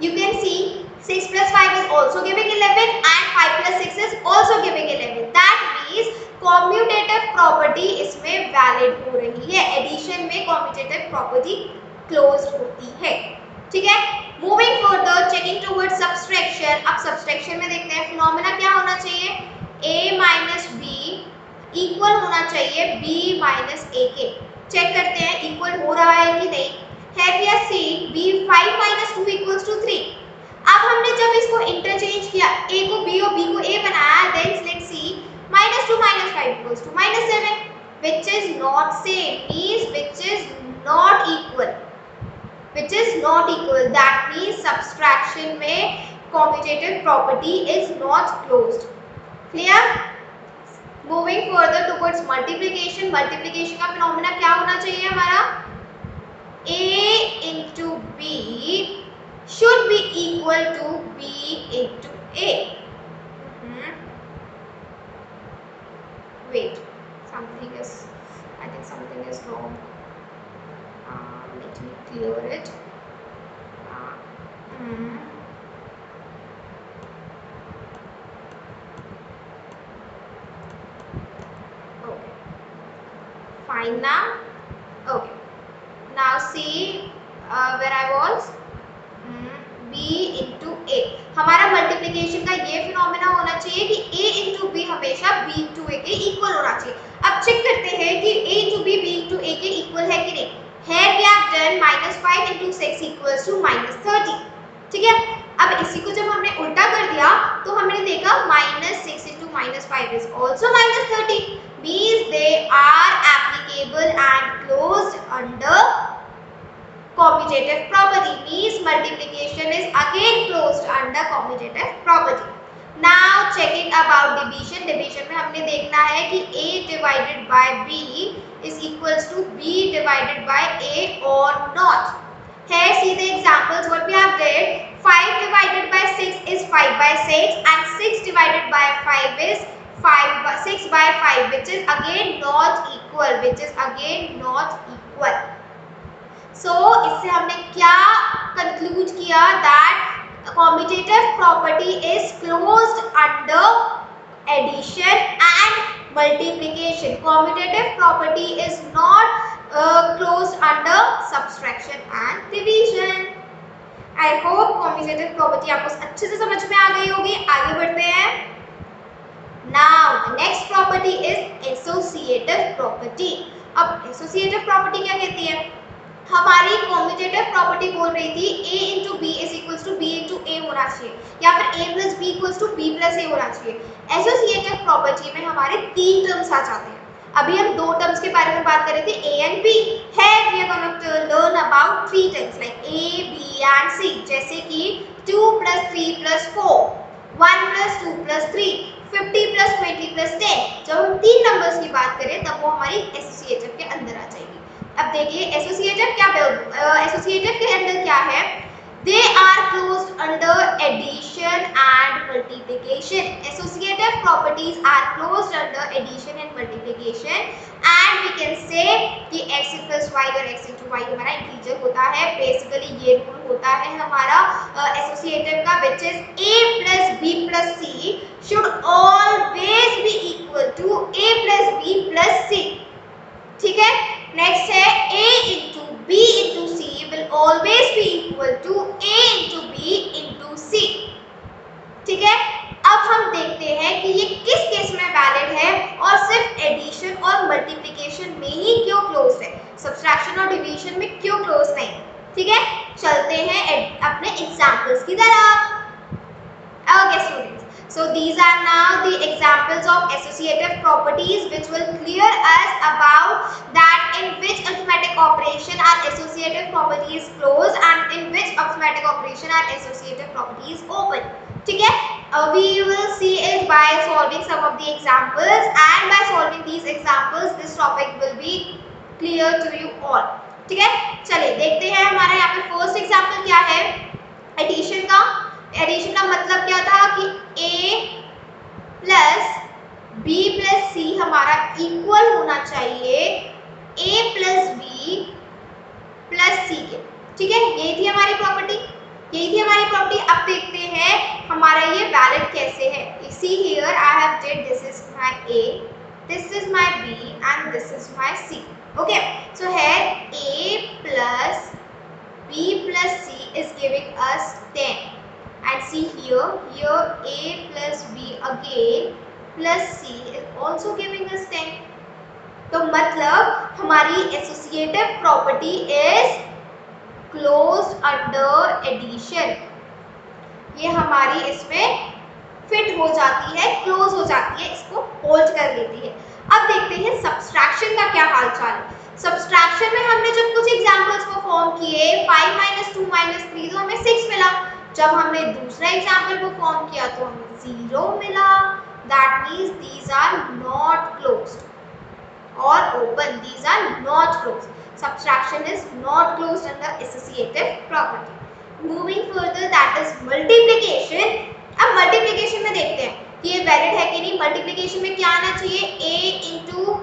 You can see 6 + 5 is also giving 11 and 5 + 6 is also giving 11. That means commutative property इसमें valid हो रही है। Addition में commutative property closed होती है। ठीक है, moving further, checking towards subtraction. अब subtraction में देखते हैं फिनोमेना क्या होना चाहिए? a - b इक्वल होना चाहिए b - a के। चेक करते हैं इक्वल हो रहा है कि नहीं। Here we are seeing b 5 - 2 = 3. अब हमने जब इसको इंटरचेंज किया, a को b और b को a बनाया, then let's see -2 - 5 = -7, which is not same, means which is not equal, which is not equal. That means subtraction में commutative property is not closed. Clear? Moving further towards multiplication. Multiplication का phenomena क्या होना चाहिए हमारा? A into B should be equal to B into A. Wait, something is, I think something is wrong. Let me clear it. Okay, fine now. Okay, now see where I was. B into A. हमारा multiplication का ये phenomena होना चाहिए कि A into B हमेशा B into A के equal होना चाहिए. अब चेक करते हैं कि A into B B into A के इक्वल है कि नहीं. Here we have done -5 into 6 equals to -30. ठीक है. अब इसी को जब हमने उल्टा कर दिया तो हमने देखा -6 into -5 is also -30. Means they are applicable and closed under commutative property. Means multiplication is again closed under commutative property. Now checking about division. Division में हमने देखना है कि A divided by B is equals to B divided by A or not. Here see the examples what we have did. 5 divided by 6 is 5 by 6 and 6 divided by 5 is 6 by 5, which is again not equal. Which is again not equal. So इससे हमने क्या conclude किया that commutative property is closed under addition and multiplication. Commutative property is not closed under subtraction and division. I hope commutative property आपको अच्छे से समझ में आ गई होगी. आगे बढ़ते हैं. Now the next property is associative property. अब associative property क्या कहती है? हमारी कॉम्यूटेटिव प्रॉपर्टी बोल रही थी A into B is equals to B into A होना चाहिए या फिर A plus B equals to B plus A होना चाहिए. एसोसिएटिव प्रॉपर्टी में हमारे 3 टर्म्स आ जाते हैं. अभी हम 2 टर्म्स के बारे में बात कर रहे थे A and B. Here we are going to learn about 3 terms like A, B and C. जैसे कि 2 plus 3 plus 4, 1 plus 2 plus 3, 50 plus 20 plus 10. जब हम 3 नंबर्स की बात करें तब वो हमारी एसोसिएटिव के अंदर आ जाएगी. अब देखिए एसोसिएटिव क्या एसोसिएटिव के अंदर क्या है. They are closed under addition and multiplication. Associative properties are closed under addition and multiplication, and we can say कि x equals y और x into y हमारा इंटीजर होता है. बेसिकली ये रूल होता है हमारा एसोसिएटिव का, which is a plus b plus c should always be equal to a plus b plus c. ठीक है. नेक्स्ट है a into b into c will always be equal to a into b into c. ठीक है. अब हम देखते हैं कि ये किस केस में वैलिड है और सिर्फ एडिशन और मल्टीप्लिकेशन में ही क्यों क्लोज है, सब्ट्रैक्शन और डिवीजन में क्यों क्लोज नहीं. ठीक है. चलते हैं अपने एग्जांपल्स की तरफ. Okay students, so these are now the examples of associative properties which will clear us about that in which arithmetic operation our associative property is closed and in which arithmetic operation our associative property is open. ठीक है. We will see it by solving some of the examples, and by solving these examples this topic will be clear to you all. ठीक है. चलिए देखते हैं हमारा यहाँ पे फर्स्ट एग्जाम्पल क्या है. एडिशन का. एडिशन का मतलब क्या था कि a plus b plus c हमारा इक्वल होना चाहिए a plus b plus c के. ठीक है. यही थी हमारी प्रॉपर्टी. अब देखते हैं हमारा ये वैलिड कैसे है. See here I have did this is my a, this is my b and this is my c. Okay. So here a plus b plus c is giving us 10. And see here a plus b again plus c is also giving us 10. तो मतलब हमारी associative property is closed under addition. ये हमारी इसमें fit हो जाती है, close हो जाती है, इसको होल्ड कर लेती है. अब देखते हैं सब्सट्रैक्शन का क्या हालचाल है. सब्सट्रैक्शन में हमने जब कुछ एग्जांपल्स को फॉर्म किए 5 - 2 - 3 तो हमें 6 मिला. जब हमने दूसरा एग्जाम्पल परफॉर्म किया तो हमें 0 मिला। That means these are not closed or open. These are not closed. Subtraction is not closed under associative property. Moving further, that is multiplication. अब multiplication में देखते हैं कि ये वैलिड है कि नहीं। multiplication में क्या आना चाहिए, a into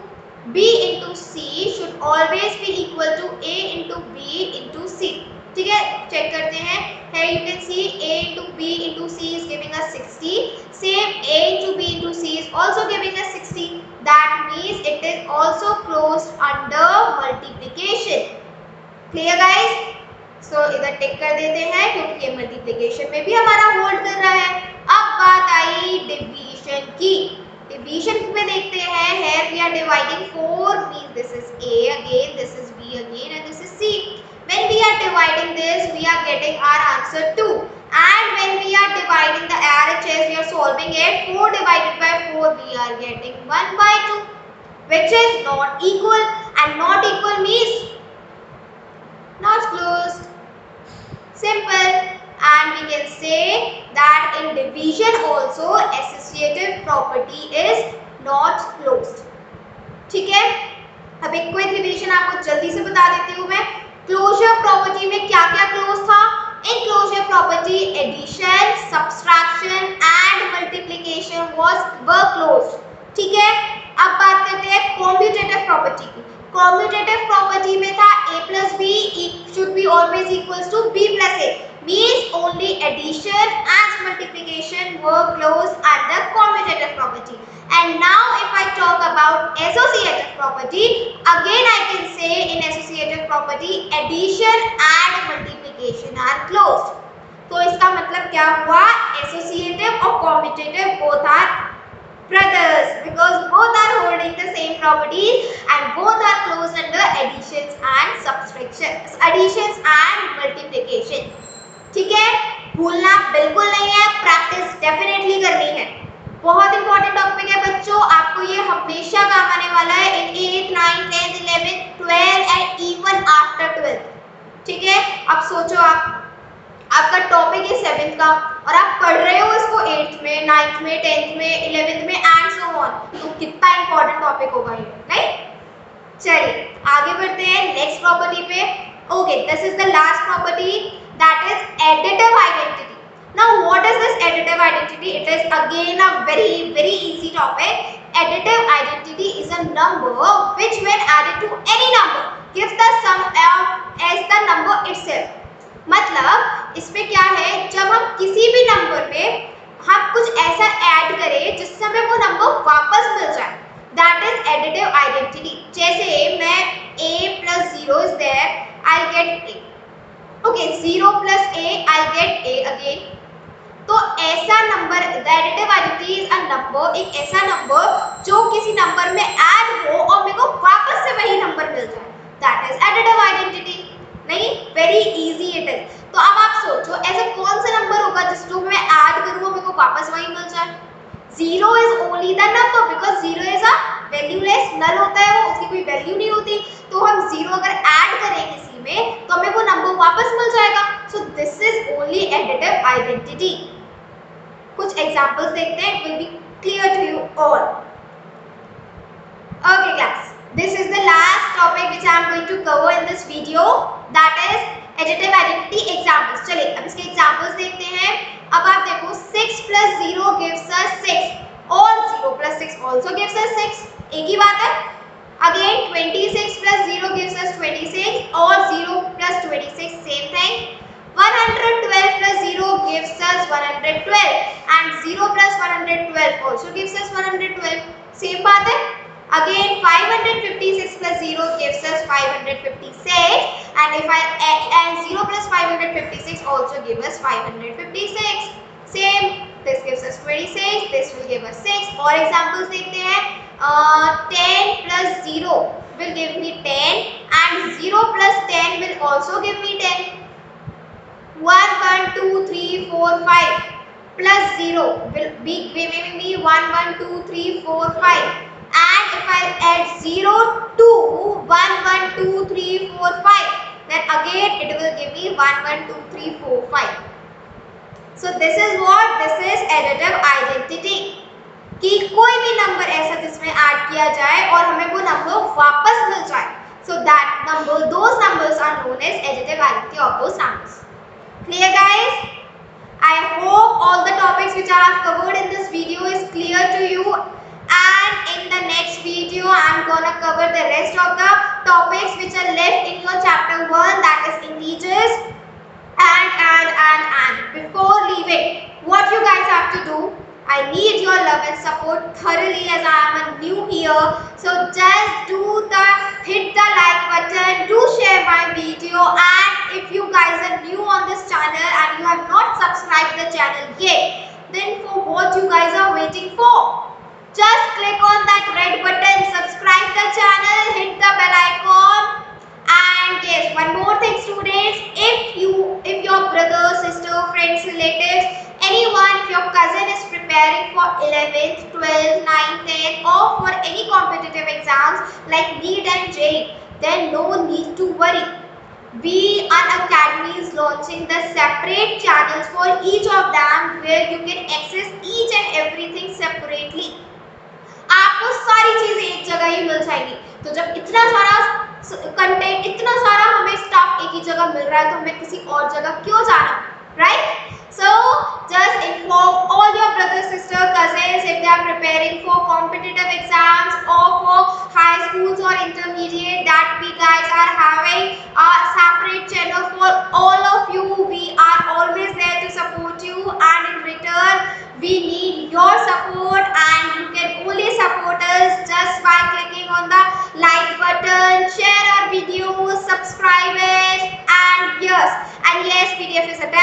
b into c should always be equal to a into b into c. ठीक है, चेक करते हैं। Here you can see a into b into c is giving us 60. Same a into b into c is also giving us 60. That means it is also closed under multiplication. Clear guys? So इधर टिक कर देते हैं क्योंकि ये multiplication में भी हमारा hold कर रहा है। अब बात आई डिवीजन की। डिवीजन में देखते हैं, here we are dividing 4 means this is a again, this is b again and this is c. When we are dividing this, we are getting our answer 2. And when we are dividing the RHS, we are solving it. 4 divided by 4, we are getting 1 by 2, which is not equal. And not equal means not closed. Simple. And we can say that in division also associative property is not closed. ठीक है, अब एक quick revision आपको जल्दी से बता देती हूँ मैं। क्लोजर प्रॉपर्टी में क्या क्या क्लोज था? In closure property, addition, subtraction and multiplication were closed. ठीक है, अब बात करते हैं commutative property की। Commutative property में था a plus b should be always equals to b plus a. Means only addition and multiplication were closed under commutative property. And now if I talk about associative property, again I can say in associative property addition and multiplication are closed. तो इसका मतलब क्या हुआ? Associative और commutative both are brothers because both are holding the same properties and both are closed under additions and subtractions, additions and multiplication. ठीक है, भूलना बिल्कुल नहीं है, प्रैक्टिस डेफिनेटली करनी है। बहुत इंपॉर्टेंट टॉपिक है बच्चों, आपको ये हमेशा काम आने वाला है इन 8th 9th 10th 11th 12th and even after 12th। ठीक है, अब सोचो आपका टॉपिक है 7th का और आप पढ़ रहे हो इसको 8th में 9th में 10th में 11th में एंड सो ऑन, तो कितना इंपॉर्टेंट टॉपिक होगा ये, नहीं? चलिए आगे बढ़ते हैं नेक्स्ट प्रॉपर्टी पे। Okay, this is the last property, that is additive identity. Now what is this additive identity? It is again a very easy topic. Additive identity is a number which when added to any number gives the sum as the number itself. मतलब इसमें क्या है, जब हम किसी भी number में हम कुछ ऐसा ऐड करें जिससे हमें वो नंबर वापस मिल जाए, that is additive identity. जैसे मैं a plus 0 is there, I'll get a. Okay, 0 plus a, I'll get a again. तो ऐसा number, additive identity is a number, एक ऐसा नंबर जो किसी नंबर में ऐड हो और मेरे को वापस से वही नंबर मिल जाए, that is additive identity. नहीं, very easy it is. तो अब आप सोचो ऐसा कौन सा नंबर होगा जिसको मैं ऐड करूँ और मेरे को वापस वही मिल जाए? 0 is only the number because 0 is a valueless, null होता है वो, उसकी कोई वैल्यू नहीं होती। तो हम 0 अगर ऐड करें किसी में तो हमें वो नंबर वापस मिल जाएगा। So this is only additive identity. कुछ एग्जांपल्स देखते हैं, it will be clear to you all. Okay class, this is the last topic which I am going to cover in this video, that is additive identity examples. चलिए अब इसके examples देखते हैं। अब आप देखो 6 plus 0 gives us 6 और 0 plus 6 also gives us 6, एक ही बात है। Again 26 plus 0 gives us 26 और 0 plus 26 same thing. 112 plus 0 gives us 112 and 0 plus 112 also gives us 112, same बात है। Again 556 plus 0 gives us 556 and if I and 0 plus 556 also give us 556, same. This gives us 26, this will give us 6. और examples देखते हैं। 10 plus 0 will give me 10 and 0 plus 10 will also give me 10. 1 1 2 3 4 5 plus 0 will be giving me 1 1 2 3 4 5 and if I add 0 to 1 1 2 3 4 5 then again it will give me 1 1 2 3 4 5. So this is what? This is additive identity. कि कोई भी number ऐसा जिसमें add किया जाए और हमें वो नंबर वापस मिल जाए. So that number, those numbers are known as additive identity of those numbers. Clear, guys? I hope all the topics which I have covered in this video is clear to you. And in the next video, I am gonna cover the rest of the topics which are left in your chapter 1, that is integers. And before leaving, what you guys have to do, I need your love and support thoroughly as I am a new here. So just hit the like button, do share my video, and if you guys are new on this channel and you have not subscribed the channel yet, then for what you guys are waiting for? Just click on that red button, subscribe the channel, hit the bell icon. And yes, one more thing, students, if your brother, sister, friends, relatives, anyone, if your cousin is preparing for 11th, 12th, 9th, 10th or for any competitive exams like NEET and JEE, then no need to worry. We Unacademy is launching the separate channels for each of them where you can access each and everything separately. आपको सारी चीजें एक जगह ही मिल जाएंगी. तो जब इतना सारा कंटेंट, इतना सारा हमें स्टफ एक ही जगह मिल रहा है तो हमें किसी और जगह क्यों जाना, right? So just inform all your brothers, sisters, cousins if they are preparing for competitive exams or for high schools or intermediate that we guys are having a separate channel for all of you. We are always there to support you, and in return we need your support, and you can only support us just by clicking on the like button, share our videos, subscribe it, and yes, PDF is attached